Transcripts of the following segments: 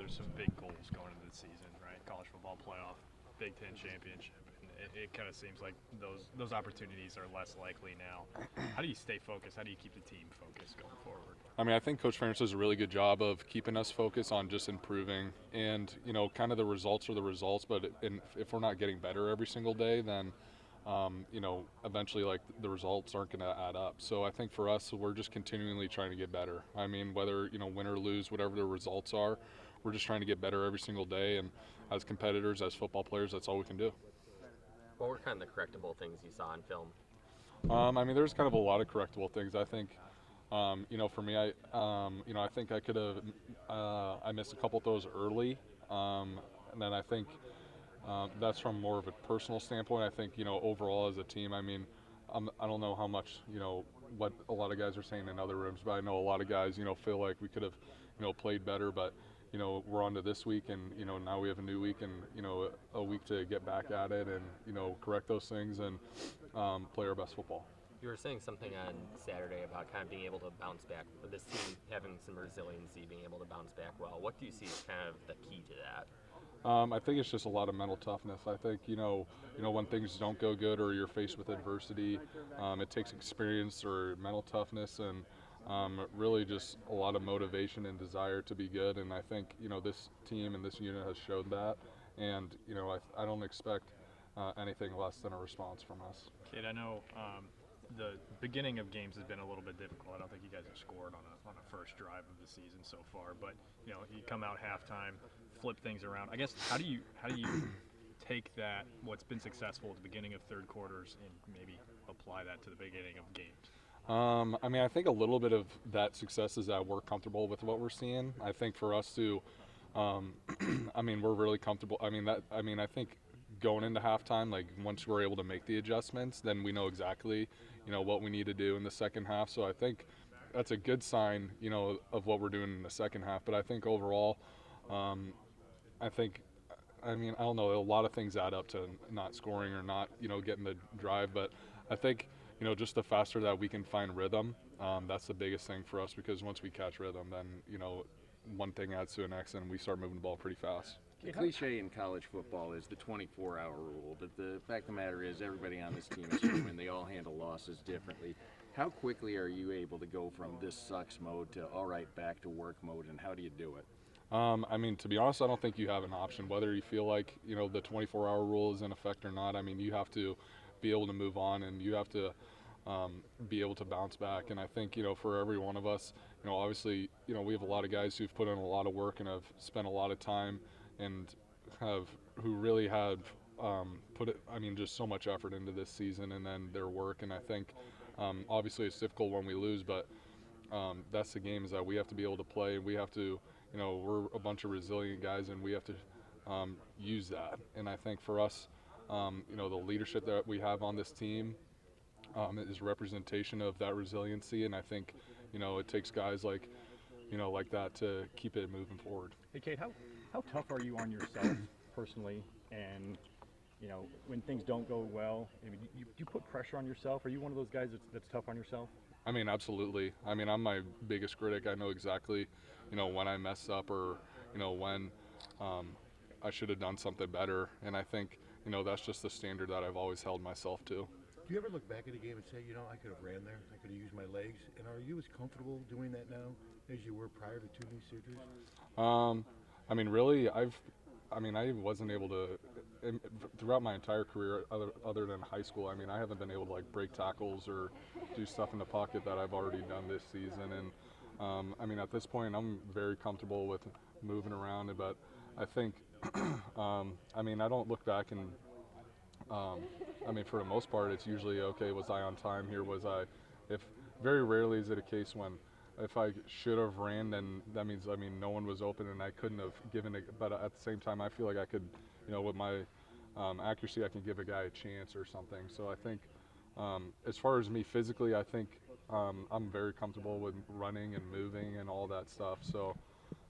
there's some big goals going into the season, right? College football playoff, Big Ten championship. And it kind of seems like those opportunities are less likely now. How do you stay focused? How do you keep the team focused going forward? I mean, I think Coach Ferentz does a really good job of keeping us focused on just improving. And, kind of the results are the results, but if we're not getting better every single day, then, eventually, like, the results aren't going to add up. So I think for us, we're just continually trying to get better. I mean, whether, win or lose, whatever the results are, we're just trying to get better every single day. And as competitors, as football players, that's all we can do. What were kind of the correctable things you saw in film? I mean, there's kind of a lot of correctable things. I think, for me, I think I could have, I missed a couple throws early, and then I think that's from more of a personal standpoint. I think, overall as a team, I mean, I don't know how much, what a lot of guys are saying in other rooms, but I know a lot of guys, feel like we could have, played better, but we're on to this week, and now we have a new week, and a week to get back at it, and correct those things, and play our best football. You were saying something on Saturday about kind of being able to bounce back, with this team having some resiliency, being able to bounce back well. What do you see as kind of the key to that? I think it's just a lot of mental toughness. I think when things don't go good or you're faced with adversity, it takes experience or mental toughness, and really just a lot of motivation and desire to be good. And I think this team and this unit has showed that. And I don't expect anything less than a response from us. Kate, I know the beginning of games has been a little bit difficult. I don't think you guys have scored on a first drive of the season so far, but you come out halftime, flip things around. I guess how do you take that, what's been successful at the beginning of third quarters, and maybe apply that to the beginning of games? I mean, I think a little bit of that success is that we're comfortable with what we're seeing. I think for us to, I mean, we're really comfortable. I think going into halftime, like once we're able to make the adjustments, then we know exactly, what we need to do in the second half. So I think that's a good sign, of what we're doing in the second half. But I think overall, I don't know, a lot of things add up to not scoring or not, getting the drive. But I think, just the faster that we can find rhythm, that's the biggest thing for us, because once we catch rhythm, then, one thing adds to the next, and we start moving the ball pretty fast. The cliche in college football is the 24-hour rule, but the fact of the matter is everybody on this team is human. They all handle losses differently. How quickly are you able to go from this sucks mode to all right, back to work mode, and how do you do it? I mean, to be honest, I don't think you have an option. Whether you feel like, the 24-hour rule is in effect or not, I mean, you have to be able to move on, and you have to be able to bounce back. And I think, for every one of us, obviously, we have a lot of guys who've put in a lot of work and have spent a lot of time and who really have just so much effort into this season and then their work. And I think, obviously it's difficult when we lose, but that's the game, is that we have to be able to play, and we have to, we're a bunch of resilient guys, and we have to use that. And I think for us, the leadership that we have on this team is representation of that resiliency. And I think, it takes guys like that to keep it moving forward. Hey, Kate, how tough are you on yourself personally? And, when things don't go well, I mean, you put pressure on yourself? Are you one of those guys that's tough on yourself? I mean, absolutely. I mean, I'm my biggest critic. I know exactly, when I mess up, or, when I should have done something better. And I think, that's just the standard that I've always held myself to. Do you ever look back at a game and say, I could have ran there, I could have used my legs? And are you as comfortable doing that now as you were prior to two knee surgeries? I mean, really, I wasn't able to, throughout my entire career, other than high school, I mean, I haven't been able to, like, break tackles or do stuff in the pocket that I've already done this season. And, I mean, at this point, I'm very comfortable with moving around. But I think, I mean, I don't look back and, I mean, for the most part, it's usually, okay, was I on time here? Very rarely is it a case when, if I should have ran, then that means, I mean, no one was open and I couldn't have given it. But at the same time, I feel like I could, with my accuracy, I can give a guy a chance or something. So I think, as far as me physically, I think I'm very comfortable with running and moving and all that stuff. So,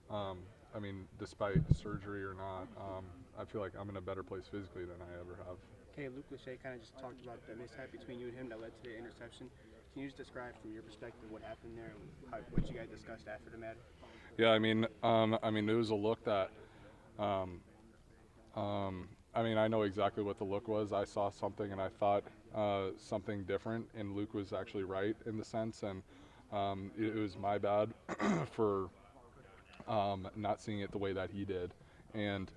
I mean, despite surgery or not, I feel like I'm in a better place physically than I ever have. Okay, Luke Lachey kind of just talked about the mishap between you and him that led to the interception. Can you just describe from your perspective what happened there and what you guys discussed after the matter? Yeah, I mean, it was a look that, I mean, I know exactly what the look was. I saw something and I thought something different, and Luke was actually right in the sense, and it was my bad for not seeing it the way that he did, and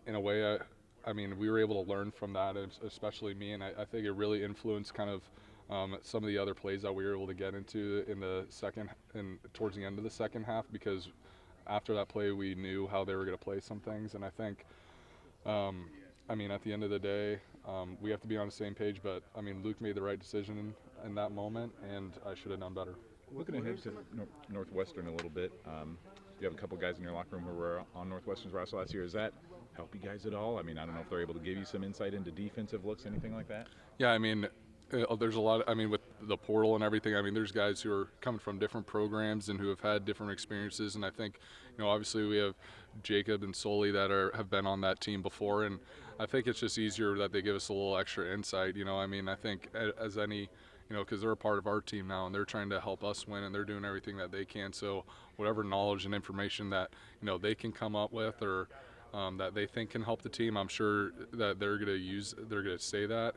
in a way, I mean, we were able to learn from that, especially me, and I think it really influenced kind of some of the other plays that we were able to get into in the second and towards the end of the second half, because after that play we knew how they were going to play some things, and I think I mean, at the end of the day, we have to be on the same page, but I mean, Luke made the right decision in that moment, and I should have done better. Looking ahead to Northwestern a little bit, you have a couple guys in your locker room who were on Northwestern's roster last year. Does that help you guys at all? I mean, I don't know if they're able to give you some insight into defensive looks, anything like that? Yeah, I mean, there's a lot. I mean, with the portal and everything, I mean, there's guys who are coming from different programs and who have had different experiences. And I think, obviously we have Jacob and Soli that have been on that team before, and I think it's just easier that they give us a little extra insight. I mean, I think as any, because they're a part of our team now and they're trying to help us win and they're doing everything that they can. So whatever knowledge and information that they can come up with or that they think can help the team, I'm sure that they're going to say that.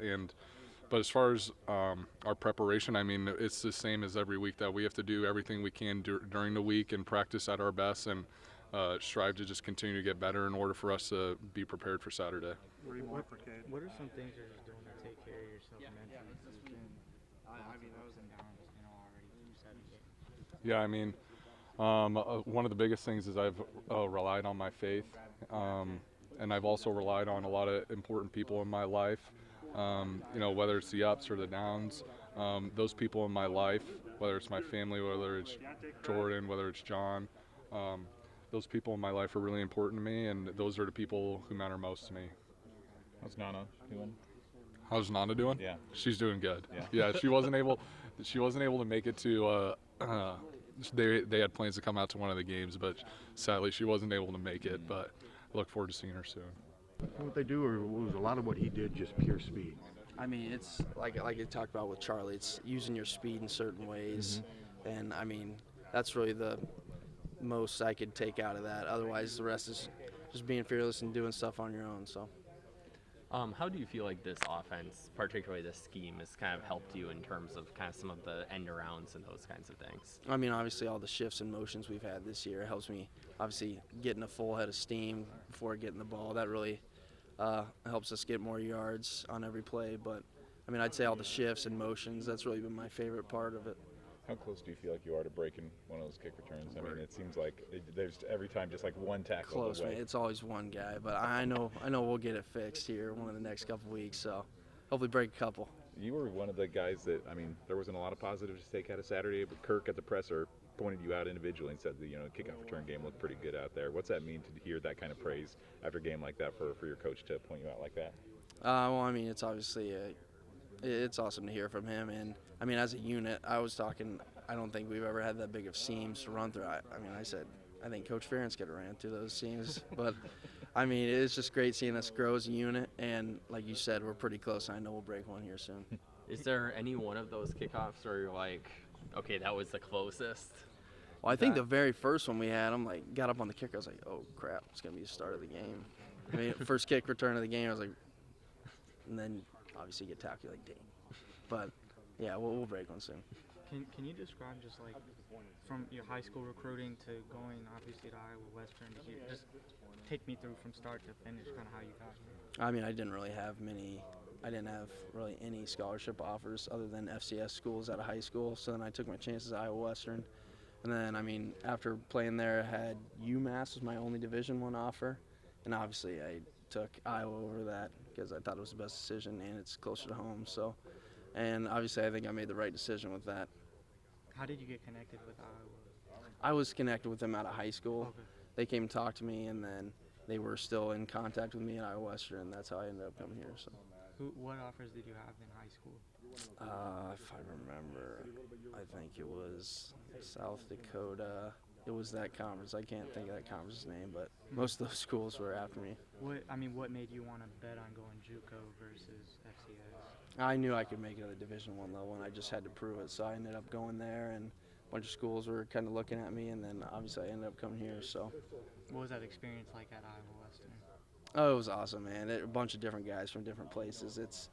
But as far as our preparation, I mean, it's the same as every week, that we have to do everything we can during the week and practice at our best and strive to just continue to get better in order for us to be prepared for Saturday. What are some things you're just doing to take care of yourself mentally so you can obviously ups and downs, already you said it. Yeah, I mean, one of the biggest things is I've relied on my faith, and I've also relied on a lot of important people in my life. Whether it's the ups or the downs, those people in my life, whether it's my family, whether it's Jordan, whether it's John, those people in my life are really important to me, and those are the people who matter most to me. How's Nana doing? How's Nana doing? Yeah. She's doing good. Yeah. She wasn't able to make it to they had plans to come out to one of the games, but sadly she wasn't able to make it, but I look forward to seeing her soon. What they do, or was a lot of what he did just pure speed? I mean, it's like you talked about with Charlie. It's using your speed in certain ways, and I mean that's really the most I could take out of that. Otherwise, the rest is just being fearless and doing stuff on your own. So. How do you feel like this offense, particularly this scheme, has kind of helped you in terms of kind of some of the end arounds and those kinds of things? I mean, obviously, all the shifts and motions we've had this year helps me, obviously, getting a full head of steam before getting the ball. That really helps us get more yards on every play. But, I mean, I'd say all the shifts and motions, that's really been my favorite part of it. How close do you feel like you are to breaking one of those kick returns? I mean, it seems like there's every time just like one tackle Close, away. man. It's always one guy. But I know we'll get it fixed here one of the next couple weeks. So, hopefully break a couple. You were one of the guys that, I mean, there wasn't a lot of positives to take out of Saturday, but Kirk at the presser pointed you out individually and said the kickoff return game looked pretty good out there. What's that mean to hear that kind of praise after a game like that for your coach to point you out like that? Well, I mean, it's obviously it's awesome to hear from him. And, I mean, as a unit, I don't think we've ever had that big of seams to run through. I mean, I think Coach Ferentz could have ran through those seams. But, I mean, it's just great seeing us grow as a unit. And, like you said, we're pretty close. I know we'll break one here soon. Is there any one of those kickoffs where you're like, okay, that was the closest? Well, I think the very first one we had, got up on the kicker. I was like, oh, crap, it's going to be the start of the game. I mean, first kick return of the game, I was like, and then obviously get tackled, like, dang. But, yeah, we'll break one soon. Can you describe just like from your high school recruiting to going obviously to Iowa Western to here, just take me through from start to finish kind of how you got here? I mean, I didn't have really any scholarship offers other than FCS schools out of high school. So then I took my chances at Iowa Western. And then, I mean, after playing there, I had UMass was my only Division I offer. And obviously I took Iowa over that because I thought it was the best decision and it's closer to home. So, and obviously I think I made the right decision with that. How did you get connected with Iowa? I was connected with them out of high school. Okay. They came and talked to me, and then they were still in contact with me at Iowa Western, and that's how I ended up coming here. So, what offers did you have in high school? if I remember, I think it was South Dakota. It was that conference. I can't think of that conference's name, but most of those schools were after me. What made you want to bet on going JUCO versus FCS? I knew I could make it at the Division I level, and I just had to prove it. So I ended up going there, and bunch of schools were kind of looking at me, and then obviously I ended up coming here. So, What was that experience like at Iowa Western? oh, it was awesome, man. A bunch of different guys from different places. It's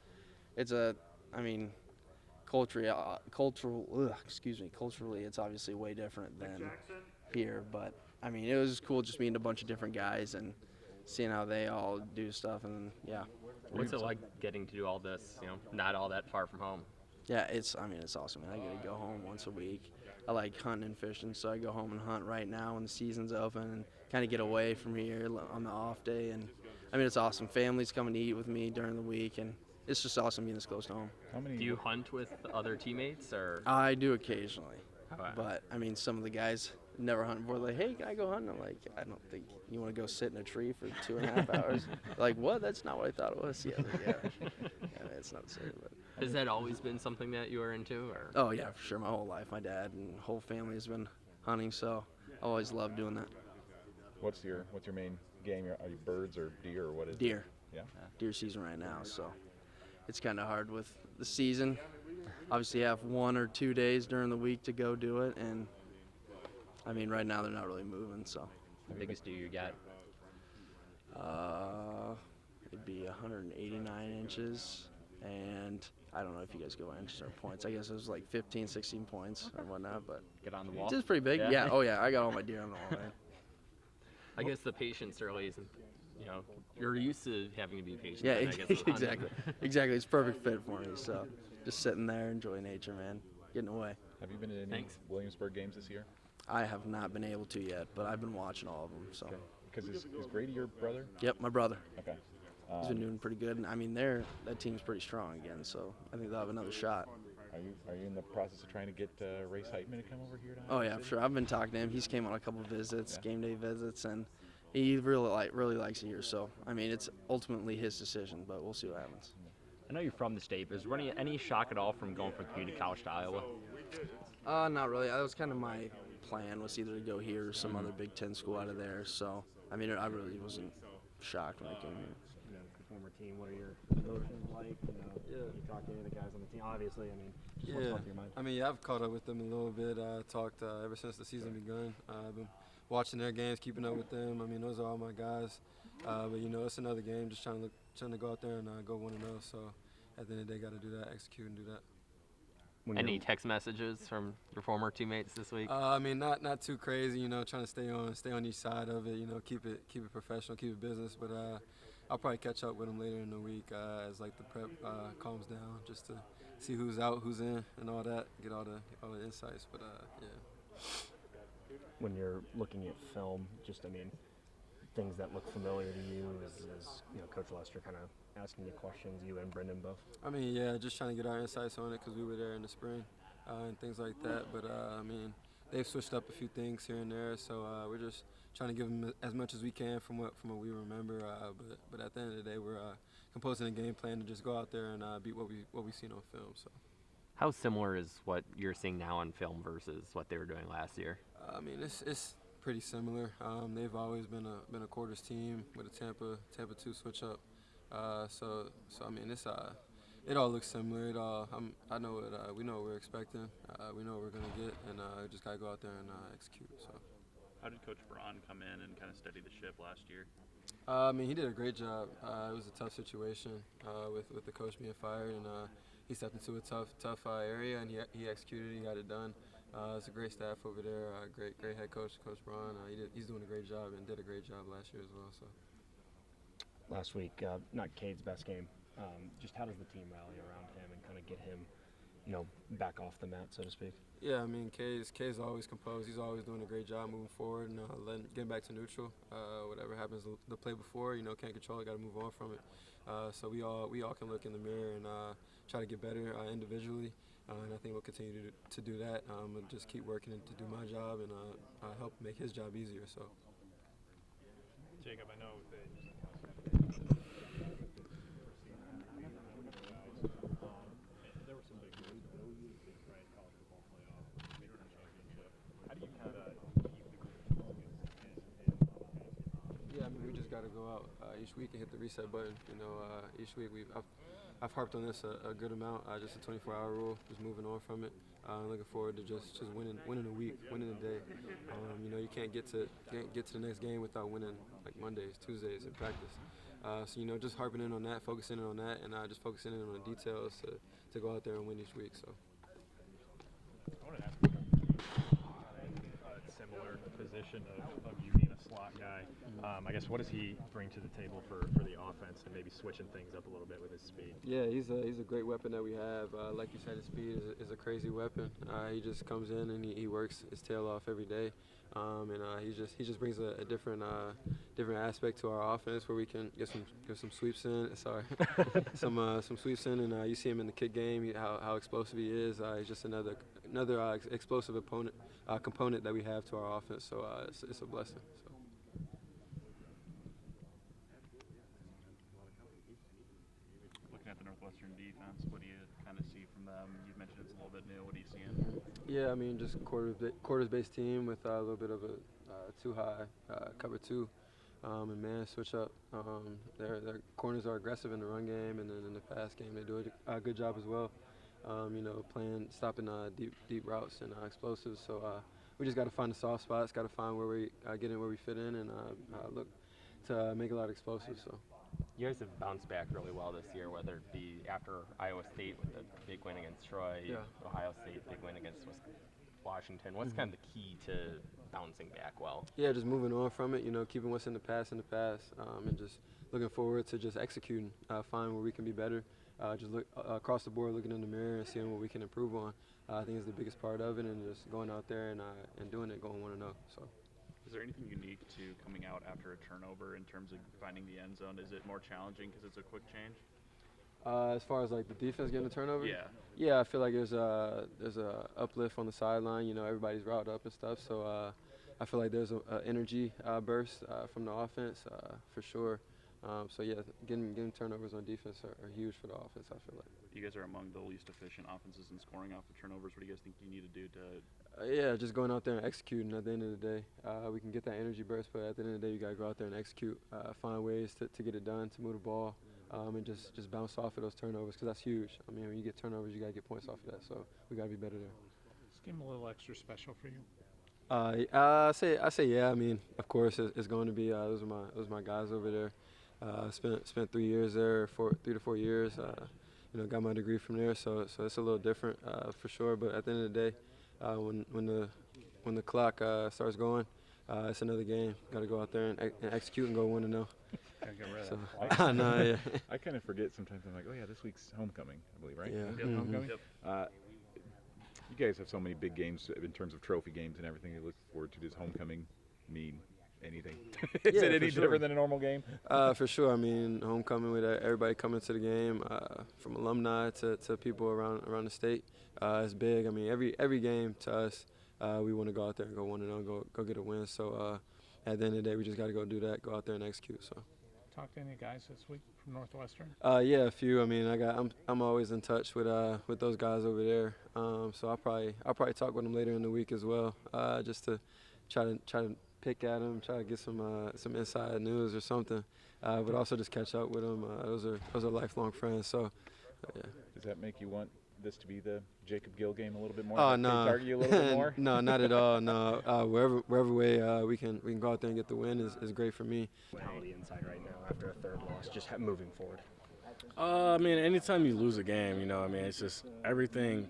a, I mean, culturally, it's obviously way different than here. But I mean, it was cool just meeting a bunch of different guys and seeing how they all do stuff. And yeah, What's it like getting to do all this? You know, not all that far from home. yeah, it's awesome, man. I get to go home once a week. I like hunting and fishing, so I go home and hunt right now when the season's open and kind of get away from here on the off day. And I mean, it's awesome. Families coming to eat with me during the week, and it's just awesome being this close to home. How many? Do you hunt with other teammates or? I do occasionally, Wow. but I mean, some of the guys never hunt before. Like, hey, can I go hunting? I'm like, I don't think you want to go sit in a tree for 2.5 hours. Like, what? That's not what I thought it was. Yeah, it's not the same. But Has that always been something that you were into, or? oh yeah, for sure. My whole life, my dad and whole family has been hunting, so I always loved doing that. What's your main game? Are you birds or deer or what is it? Deer. Yeah. Deer season right now, so it's kind of hard with the season. Obviously, you have 1 or 2 days during the week to go do it, and I mean, right now they're not really moving, so. The biggest deer you got? It'd be 189 inches, and I don't know if you guys go by inches or points. I guess it was like 15, 16 points or whatnot, but Get on the wall. it's pretty big. Yeah. Oh yeah, I got all my deer on the wall, man. I guess the patience early isn't. You know, you're used to having to be patient. Yeah, and I guess with hunting. exactly. It's perfect fit for me. So just sitting there, enjoying nature, man, getting away. Have you been to any Thanks. Williamsburg games this year? I have not been able to yet, but I've been watching all of them. So. Because is Grady your brother? Yep, my brother. Okay. He's been doing pretty good. And I mean, that team's pretty strong again, so I think they'll have another shot. Are you in the process of trying to get Race Heitman to come over here? To Oh Iowa yeah, City? for sure. I've been talking to him. He's came on a couple of visits, game day visits, and he really likes it here. So I mean, it's ultimately his decision, but we'll see what happens. I know you're from the state, but is there any shock at all from going from community college to Iowa? Not really. That was kind of my plan, was either to go here or some other Big Ten school out of there. So I mean, I really wasn't shocked when I came here. You know, the former team, what are your emotions like? You know, you talk to any of the guys on the team, obviously. I mean, just what's going through your mind? I mean, yeah, I've caught up with them a little bit. Talked ever since the season begun. I've been watching their games, keeping up with them. I mean, those are all my guys. But you know, it's another game. Just trying to go out there and go 1-0. So at the end of the day, got to do that, execute and do that. Any text messages from your former teammates this week? I mean, not too crazy. You know, trying to stay on each side of it. You know, keep it professional, keep it business. But I'll probably catch up with them later in the week as like the prep calms down, just to see who's out, who's in, and all that. Get all the insights. But yeah. When you're looking at film, I mean, things that look familiar to you is you know, Coach Lester kind of asking you questions, you and Brendan both? I mean, yeah, just trying to get our insights on it because we were there in the spring and things like that. But, I mean, they've switched up a few things here and there, so we're just trying to give them as much as we can from what we remember. But at the end of the day, we're composing a game plan to just go out there and beat what we've seen on film. So. How similar is what you're seeing now on film versus what they were doing last year? I mean, it's pretty similar. They've always been a quarters team with a Tampa 2 switch up. So I mean, it all looks similar. I know what we know what we're expecting. We know what we're gonna get, and we just gotta go out there and execute. So. How did Coach Braun come in and kind of steady the ship last year? I mean, he did a great job. It was a tough situation with the coach being fired, and he stepped into a tough area, and he executed. He got it done. It's a great staff over there. Great head coach, Coach Braun. He's doing a great job and did a great job last year as well. So. Last week, not Cade's best game. Just how does the team rally around him and kind of get him, you know, back off the mat, so to speak? Yeah, I mean, K's always composed. He's always doing a great job moving forward and getting back to neutral. Whatever happens the play before, you know, can't control it. Got to move on from it. So we all can look in the mirror and try to get better individually. And I think we'll continue to do that. And just keep working to do my job and help make his job easier. So. Jacob, I know that. There were some big moves, but right? College football playoff, Big Ten championship. How do you kind of keep the group focused? Yeah, I mean, we just got to go out each week and hit the reset button. You know, each week I've harped on this a good amount. Just a 24-hour rule, just moving on from it. Looking forward to just winning a week, winning a day. You know, you can't get to the next game without winning like Mondays, Tuesdays in practice. So you know, just harping in on that, focusing in on that, and just focusing in on the details to go out there and win each week. So. I wanted to ask a similar position of you being a slot guy. I guess what does he bring to the table for the offense and maybe switching things up a little bit with his speed? Yeah, he's a great weapon that we have. Like you said, his speed is a crazy weapon. He just comes in and he works his tail off every day, and he just brings a different aspect to our offense where we can get some sweeps in. Sorry, some sweeps in, and you see him in the kick game. How explosive he is. He's just another explosive component that we have to our offense. So it's a blessing. So. Looking at the Northwestern defense, what do you kind of see from them? You've mentioned it's a little bit new. What are you seeing? Yeah, I mean, just quarters-based team with a little bit of a too-high cover two and man switch up. Their corners are aggressive in the run game, and then in the pass game they do a good job as well. You know, stopping deep routes and explosives. So we just got to find the soft spots, got to find where we get in, where we fit in, and look to make a lot of explosives. So. You guys have bounced back really well this year, whether it be after Iowa State with the big win against Troy, Ohio State big win against Washington. What's kind of the key to bouncing back well? Yeah, just moving on from it, you know, keeping what's in the past, and just looking forward to just executing, find where we can be better. Just look across the board, looking in the mirror and seeing what we can improve on. I think is the biggest part of it, and just going out there and doing it, going 1-0. So. Is there anything unique to coming out after a turnover in terms of finding the end zone? Is it more challenging because it's a quick change? As far as like the defense getting a turnover? Yeah. Yeah, I feel like there's a uplift on the sideline. You know, everybody's routed up and stuff. So I feel like there's an energy burst from the offense for sure. So yeah, getting turnovers on defense are huge for the offense, I feel like. You guys are among the least efficient offenses in scoring off of turnovers. What do you guys think you need to do to? Yeah, just going out there and executing. At the end of the day, we can get that energy burst, but at the end of the day, you got to go out there and execute, find ways to get it done, to move the ball, and just bounce off of those turnovers, because that's huge. I mean, when you get turnovers, you got to get points off of that. So we got to be better there. This game a little extra special for you? I say yeah. I mean, of course, it's going to be. Those are my guys over there. Spent 3 years there, 3 to 4 years. You know, got my degree from there, so it's a little different for sure. But at the end of the day, when the clock starts going, it's another game. Got to go out there and execute and go 1-0. Gotta get rid of So, I no, yeah. I kind of forget sometimes. I'm like, oh yeah, this week's homecoming, I believe, right? Yeah. Yep, homecoming. Yep. You guys have so many big games in terms of trophy games and everything. You look forward to. Does homecoming mean anything? Is Yeah, it any for sure. different than a normal game? For sure. I mean, homecoming with everybody coming to the game, from alumni to people around the state, it's big. I mean, every game to us, we want to go out there and go 1-0, go get a win. So at the end of the day, we just got to go do that, go out there and execute. So. Talk to any guys this week from Northwestern? Yeah, a few. I mean, I'm always in touch with those guys over there. So I'll probably talk with them later in the week as well, just to try to pick at them, try to get some inside news or something, but also just catch up with them. Those are lifelong friends. So yeah. Does that make you want this to be the Jacob Gill game a little bit more? Oh no, Target you a little bit more? No, not at all. No, wherever way we can go out there and get the win is great for me. Mentality inside right now after a third loss, just moving forward. I mean, anytime you lose a game, you know, I mean, it's just everything.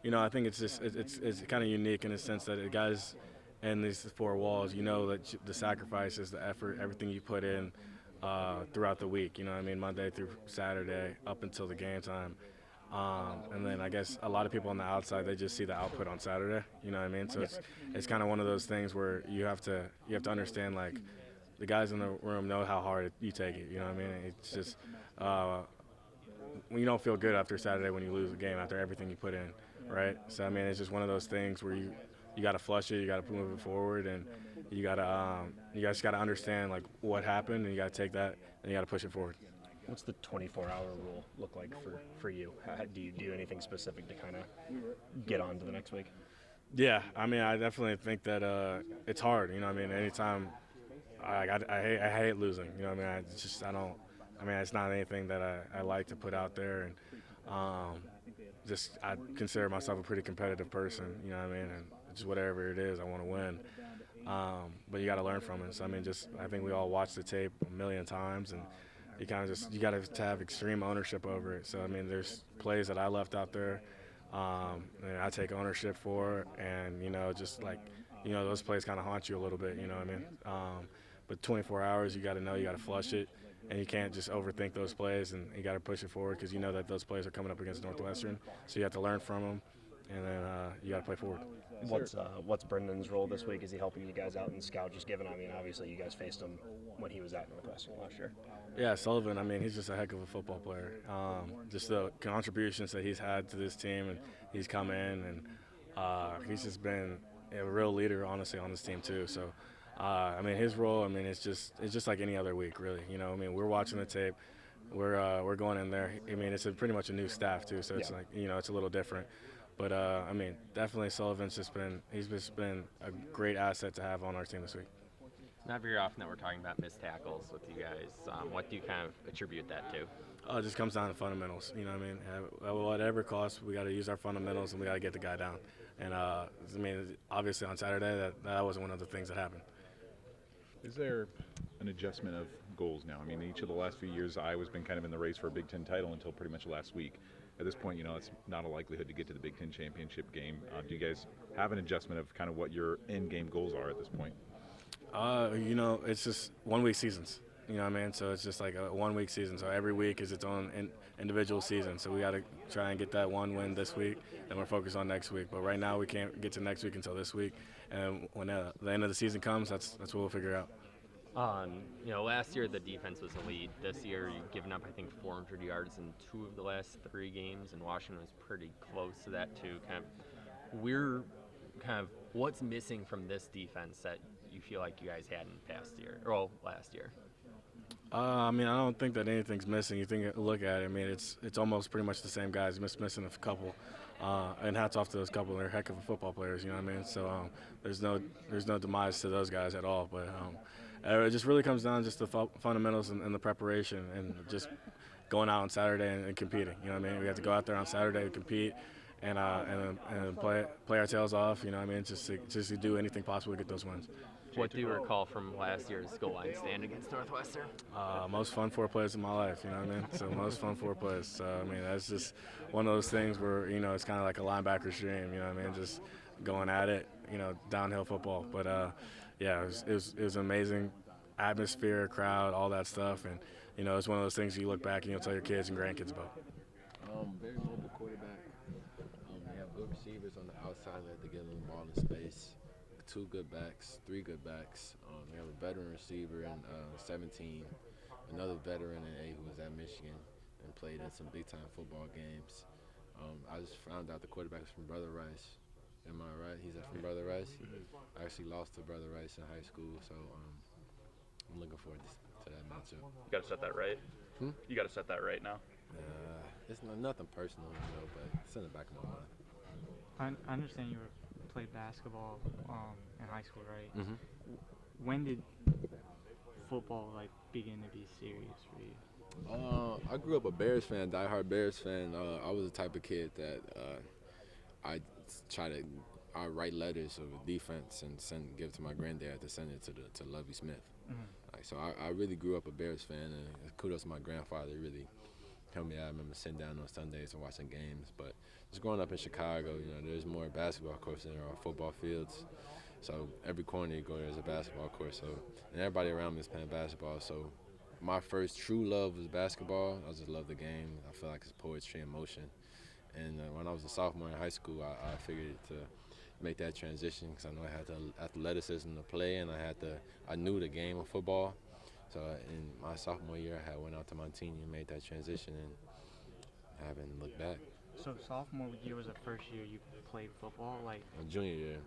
You know, I think it's just it's kind of unique in the sense that the guys in these four walls, you know, that the sacrifices, the effort, everything you put in throughout the week. You know what I mean, Monday through Saturday up until the game time. And then I guess a lot of people on the outside, they just see the output on Saturday. You know what I mean? So it's kind of one of those things where you have to understand, like, the guys in the room know how hard you take it. You know what I mean? It's just when you don't feel good after Saturday when you lose a game after everything you put in, right? So I mean, it's just one of those things where you got to flush it, you got to move it forward, and you just got to understand like what happened, and you got to take that and you got to push it forward. What's the 24-hour rule look like for you? Do you do anything specific to kind of get on to the next week? Yeah, I mean, I definitely think that it's hard. You know what I mean? Anytime I hate losing. You know what I mean? I I mean, it's not anything that I like to put out there, and I consider myself a pretty competitive person, you know what I mean, and just whatever it is, I want to win. But you got to learn from it. So I mean, I think we all watched the tape a million times, and you got to have extreme ownership over it. So I mean, there's plays that I left out there, and I take ownership for, and those plays kind of haunt you a little bit, you know what I mean. But 24 hours, you got to know you got to flush it, and you can't just overthink those plays, and you got to push it forward because you know that those plays are coming up against Northwestern. So you have to learn from them, and then you got to play forward. What's Brendan's role this week? Is he helping you guys out in scout? Just given, I mean, obviously you guys faced him when he was at Northwestern last year. Yeah, Sullivan. I mean, he's just a heck of a football player. Just the contributions that he's had to this team, and he's come in, and he's just been a real leader, honestly, on this team too. So, I mean, his role. I mean, it's just like any other week, really. You know, I mean, we're watching the tape. We're going in there. I mean, it's pretty much a new staff too, so it's like it's a little different. But I mean, definitely Sullivan's just been a great asset to have on our team this week. It's not very often that we're talking about missed tackles with you guys. What do you kind of attribute that to? It just comes down to fundamentals. You know what I mean? At whatever cost, we got to use our fundamentals and we got to get the guy down. And I mean, obviously on Saturday, that wasn't one of the things that happened. Is there an adjustment of goals now? I mean, each of the last few years, Iowa's been kind of in the race for a Big Ten title until pretty much last week. At this point, it's not a likelihood to get to the Big Ten championship game. Do you guys have an adjustment of kind of what your end-game goals are at this point? It's just one-week seasons. You know what I mean? So it's just like a one-week season. So every week is its own individual season. So we got to try and get that one win this week, and we're focused on next week. But right now we can't get to next week until this week. And when the end of the season comes, that's what we'll figure out. Last year the defense was elite. This year you've given up, I think, 400 yards in 2 of the last 3 games, and Washington was pretty close to that too. What's missing from this defense that you feel like you guys had in last year? I mean, I don't think that anything's missing. You look at it. I mean, it's almost pretty much the same guys. Missing a couple, and hats off to those couple. They're heck of football players. You know what I mean? So there's no demise to those guys at all. But it just really comes down just the fundamentals and the preparation and just going out on Saturday and competing. You know what I mean? We have to go out there on Saturday and compete and play our tails off. You know what I mean? Just to do anything possible to get those wins. What do you recall from last year's goal line stand against Northwestern? Most fun 4 plays of my life, you know what I mean? So most fun 4 plays. So, I mean, that's just one of those things where, it's kind of like a linebacker's dream, you know what I mean? Just going at it, downhill football. But, it was an amazing atmosphere, crowd, all that stuff. And, it's one of those things you look back and you'll tell your kids and grandkids about. Very mobile quarterback. We have good receivers on the outside that get the ball in space. 2 good backs, 3 good backs. We have a veteran receiver in 17, another veteran in 8 who was at Michigan and played in some big-time football games. I just found out the quarterback is from Brother Rice. Am I right? He's from Brother Rice. I actually lost to Brother Rice in high school, so I'm looking forward to that matchup. You got to set that right. You got to set that right now. It's nothing personal, but it's in the back of my mind. I understand you played basketball in high school, right? Mm-hmm. When did football begin to be serious for you? I grew up a Bears fan, diehard Bears fan. I was the type of kid that I write letters of defense and give it to my granddad to send it to Lovey Smith. Mm-hmm. So I really grew up a Bears fan, and kudos to my grandfather. He really helped me out. I remember sitting down on Sundays and watching games. But just growing up in Chicago, there's more basketball courts than there are football fields. So every corner you go, there's a basketball court. So and everybody around me is playing basketball. So my first true love was basketball. I just love the game. I feel like it's poetry in motion. And when I was a sophomore in high school, I figured to make that transition because I know I had the athleticism to play, and I knew the game of football. So in my sophomore year, I went out to Montini and made that transition, and I haven't looked back. So sophomore year was the first year you played football, Junior year.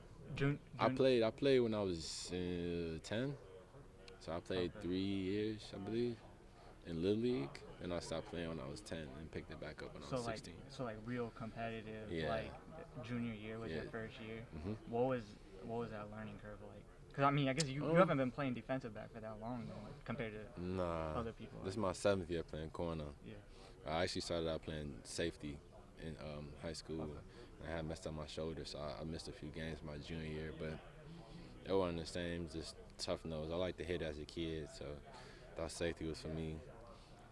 I played when I was 10. So I played 3 years, I believe, in Little League, and I stopped playing when I was 10 and picked it back up when I was 16. So real competitive, yeah. Junior year was your first year. Mm-hmm. What was that learning curve like? Because I mean, I guess you haven't been playing defensive back for that long though, compared to Nah, other people. this is my 7th year playing corner. Yeah. I actually started out playing safety in high school. I had messed up my shoulder, so I missed a few games my junior year. But it wasn't the same, just tough nose. I like to hit as a kid, so thought safety was for me.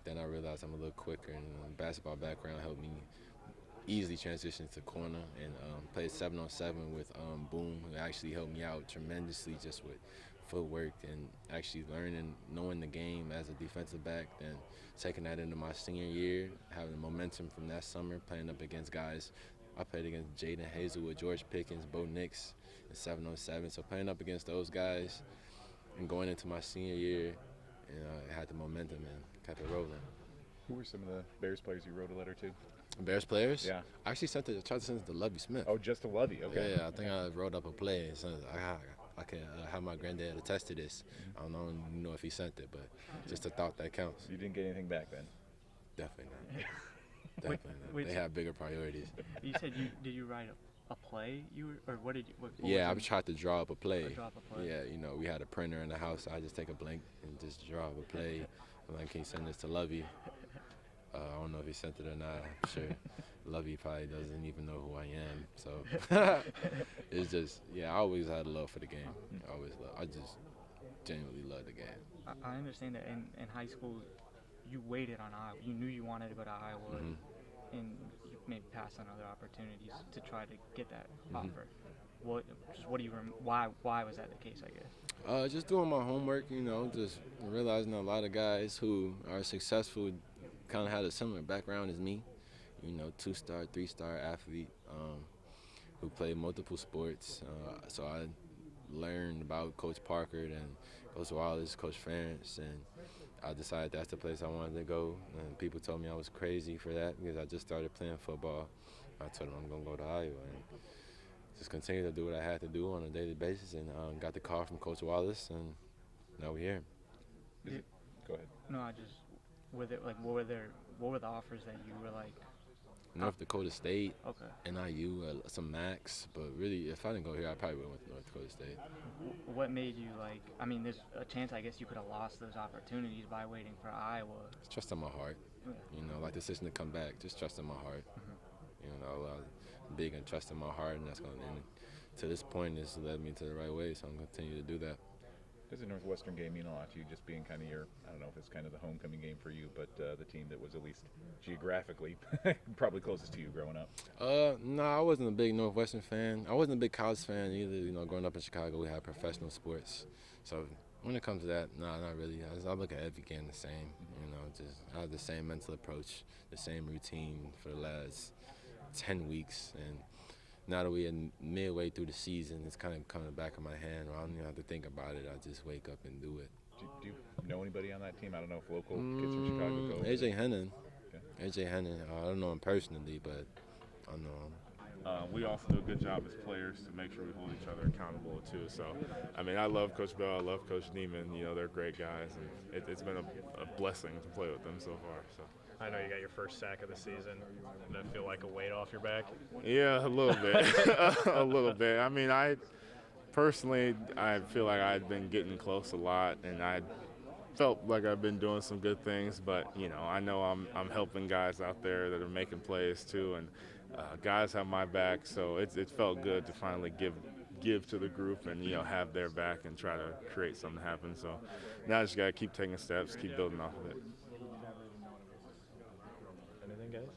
Then I realized I'm a little quicker, and basketball background helped me easily transition to corner and played 7-on-7 with Boom, who actually helped me out tremendously just with footwork and actually learning, knowing the game as a defensive back, then taking that into my senior year, having the momentum from that summer, playing up against guys. I played against Jaden Hazelwood, George Pickens, Bo Nix in 7-on-7. So playing up against those guys and going into my senior year, and I had the momentum and kept it rolling. Who were some of the Bears players you wrote a letter to? Bears players? Yeah. I actually tried to send it to Lovie Smith. Oh, just to Lovie, okay. Yeah, I think I wrote up a play. So I can have my granddad attest to this. I don't know if he sent it, but just a thought that counts. You didn't get anything back then? Definitely not. Definitely not. They have bigger priorities. You said did you write a play? Or what did you? What Yeah, I tried to draw up a play. Draw up a play. Yeah, we had a printer in the house. So I just take a blank and just draw up a play. I'm like, can you send this to Lovie? I don't know if he sent it or not. I'm sure Lovie probably doesn't even know who I am. So it's just, I always had a love for the game. I just genuinely love the game. I understand that in high school, you waited on Iowa. You knew you wanted to go to Iowa, and you maybe passed on other opportunities to try to get that offer. What do you why was that the case, I guess? Just doing my homework, just realizing a lot of guys who are successful kind of had a similar background as me, 2-star, 3-star athlete who played multiple sports. So I learned about Coach Parker and Coach Wallace, Coach Ferentz, and I decided that's the place I wanted to go. And people told me I was crazy for that because I just started playing football. I told them I'm going to go to Iowa and just continue to do what I had to do on a daily basis, and got the call from Coach Wallace, and now we're here. Go ahead. No, I just what were the offers that you were like? North Dakota State, okay, NIU, some Max, but really, if I didn't go here, I probably would have went to North Dakota State. What made you like? I mean, there's a chance I guess you could have lost those opportunities by waiting for Iowa. Trust in my heart, like the decision to come back. Just trust in my heart. Big and trust in my heart, and that's going to this point, it's led me to the right way. So I'm going to continue to do that. Does the Northwestern game mean a lot to you, just being kind of I don't know if it's kind of the homecoming game for you, but the team that was at least geographically probably closest to you growing up? No, I wasn't a big Northwestern fan. I wasn't a big college fan either. Growing up in Chicago, we had professional sports. So when it comes to that, no, not really. I look at every game the same. Just I have the same mental approach, the same routine for the last 10 weeks. And now that we're midway through the season, it's kind of coming back in my hand. I don't even have to think about it. I just wake up and do it. Do you know anybody on that team? I don't know if local kids from Chicago go. AJ Hennon. Okay. AJ Hennon. I don't know him personally, but I know him. We also do a good job as players to make sure we hold each other accountable too. So, I mean, I love Coach Bell. I love Coach Neiman. They're great guys, and it's been a blessing to play with them so far. So. I know you got your first sack of the season. Does it feel like a weight off your back? Yeah, a little bit. A little bit. I mean, I feel like I've been getting close a lot, and I felt like I've been doing some good things. But I know I'm helping guys out there that are making plays too, and guys have my back. So it felt good to finally give to the group and have their back and try to create something happen. So now I just gotta keep taking steps, keep building off of it. Anything, guys?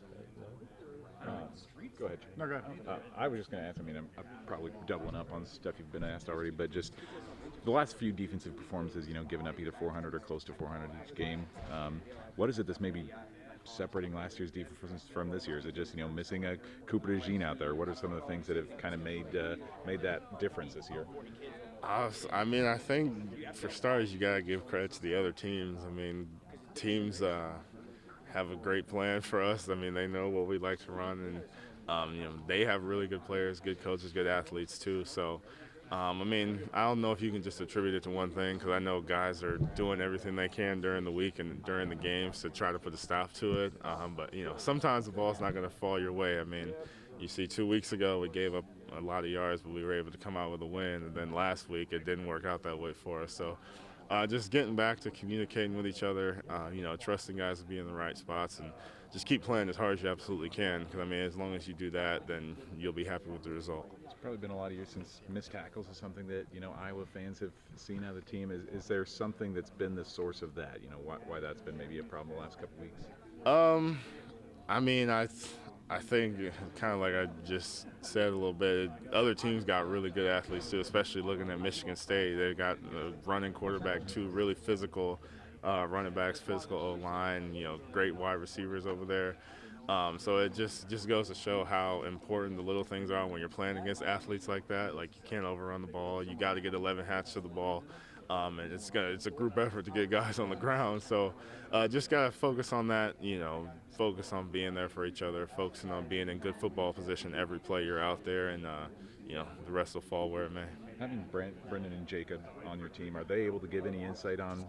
Go ahead. No, go ahead. I was just going to ask, I'm probably doubling up on stuff you've been asked already, but just the last few defensive performances, giving up either 400 or close to 400 each game. What is it that's maybe separating last year's defense from this year? Is it just, missing a Cooper DeJean out there? What are some of the things that have kind of made that difference this year? I mean, I think for starters, you got to give credit to the other teams. I mean, teams have a great plan for us. I mean, they know what we like to run, and they have really good players, good coaches, good athletes too. So, I mean, I don't know if you can just attribute it to one thing, because I know guys are doing everything they can during the week and during the games to try to put a stop to it. But sometimes the ball's not going to fall your way. I mean, you see 2 weeks ago we gave up a lot of yards, but we were able to come out with a win. And then last week it didn't work out that way for us. So just getting back to communicating with each other, trusting guys to be in the right spots, and just keep playing as hard as you absolutely can. Because, I mean, as long as you do that, then you'll be happy with the result. It's probably been a lot of years since missed tackles is something that, Iowa fans have seen out of the team. Is there something that's been the source of that? Why that's been maybe a problem the last couple of weeks? I mean, I think kind of like I just said a little bit, other teams got really good athletes too, especially looking at Michigan State. They got a running quarterback, two really physical running backs, physical O-line, great wide receivers over there. So it just goes to show how important the little things are when you're playing against athletes like that. Like, you can't overrun the ball. You got to get 11 hats to the ball. And it's a group effort to get guys on the ground. So just got to focus on that, focus on being there for each other, focusing on being in good football position every play you're out there, and, the rest will fall where it may. Having Brendan and Jacob on your team, are they able to give any insight on,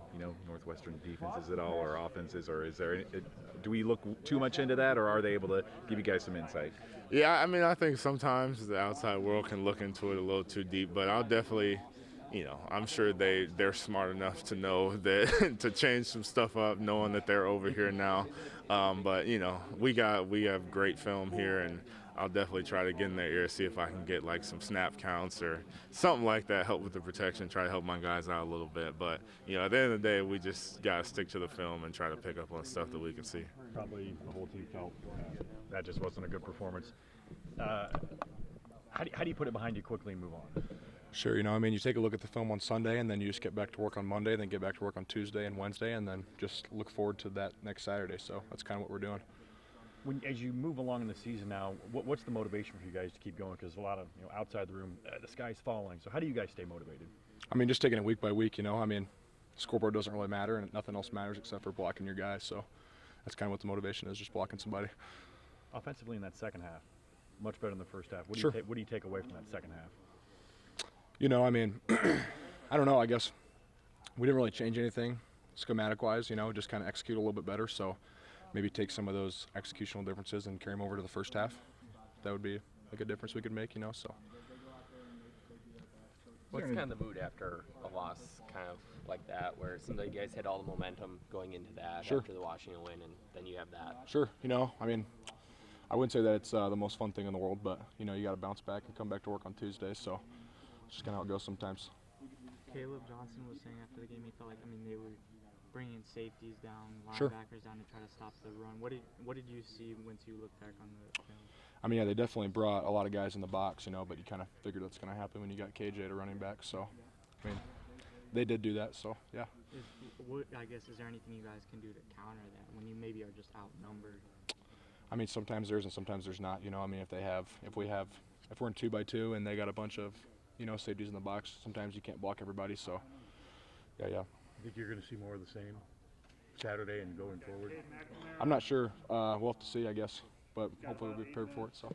Northwestern defenses at all, or offenses, or do we look too much into that, or are they able to give you guys some insight? Yeah, I mean, I think sometimes the outside world can look into it a little too deep, but I'll definitely – I'm sure they're smart enough to know that to change some stuff up, knowing that they're over here now. But we have great film here, and I'll definitely try to get in their ear, see if I can get like some snap counts or something like that, help with the protection, try to help my guys out a little bit. But at the end of the day, we just gotta stick to the film and try to pick up on stuff that we can see. Probably the whole team felt that just wasn't a good performance. How do you put it behind you quickly and move on? Sure, you take a look at the film on Sunday, and then you just get back to work on Monday, then get back to work on Tuesday and Wednesday, and then just look forward to that next Saturday. So that's kind of what we're doing. As you move along in the season now, what's the motivation for you guys to keep going? Because a lot of, outside the room, the sky's falling. So how do you guys stay motivated? Just taking it week by week, scoreboard doesn't really matter, and nothing else matters except for blocking your guys. So that's kind of what the motivation is, just blocking somebody. Offensively in that second half, much better than the first half. What do you take away from that second half? I don't know. I guess we didn't really change anything schematic-wise, just kind of execute a little bit better. So maybe take some of those executional differences and carry them over to the first half. That would be a good difference we could make, so. What's kind of the mood after a loss kind of like that, where it seems like you guys had all the momentum going into that after the Washington win, and then you have that? Sure. I wouldn't say that it's the most fun thing in the world, but, you got to bounce back and come back to work on Tuesday. So it's just kind of how it goes sometimes. Caleb Johnson was saying after the game he felt like, they were bringing safeties down, Sure. linebackers down to try to stop the run. What did you see once you looked back on the film? Yeah, they definitely brought a lot of guys in the box, but you kind of figured that's going to happen when you got KJ to running back. So, they did do that, so, yeah. Is there anything you guys can do to counter that when you maybe are just outnumbered? Sometimes there's and sometimes there's not. If we're in 2x2 and they got a bunch of, safeties in the box, sometimes you can't block everybody. So, yeah. I think you're going to see more of the same Saturday and going forward. I'm not sure. We'll have to see, I guess, but hopefully we'll be prepared for it. So.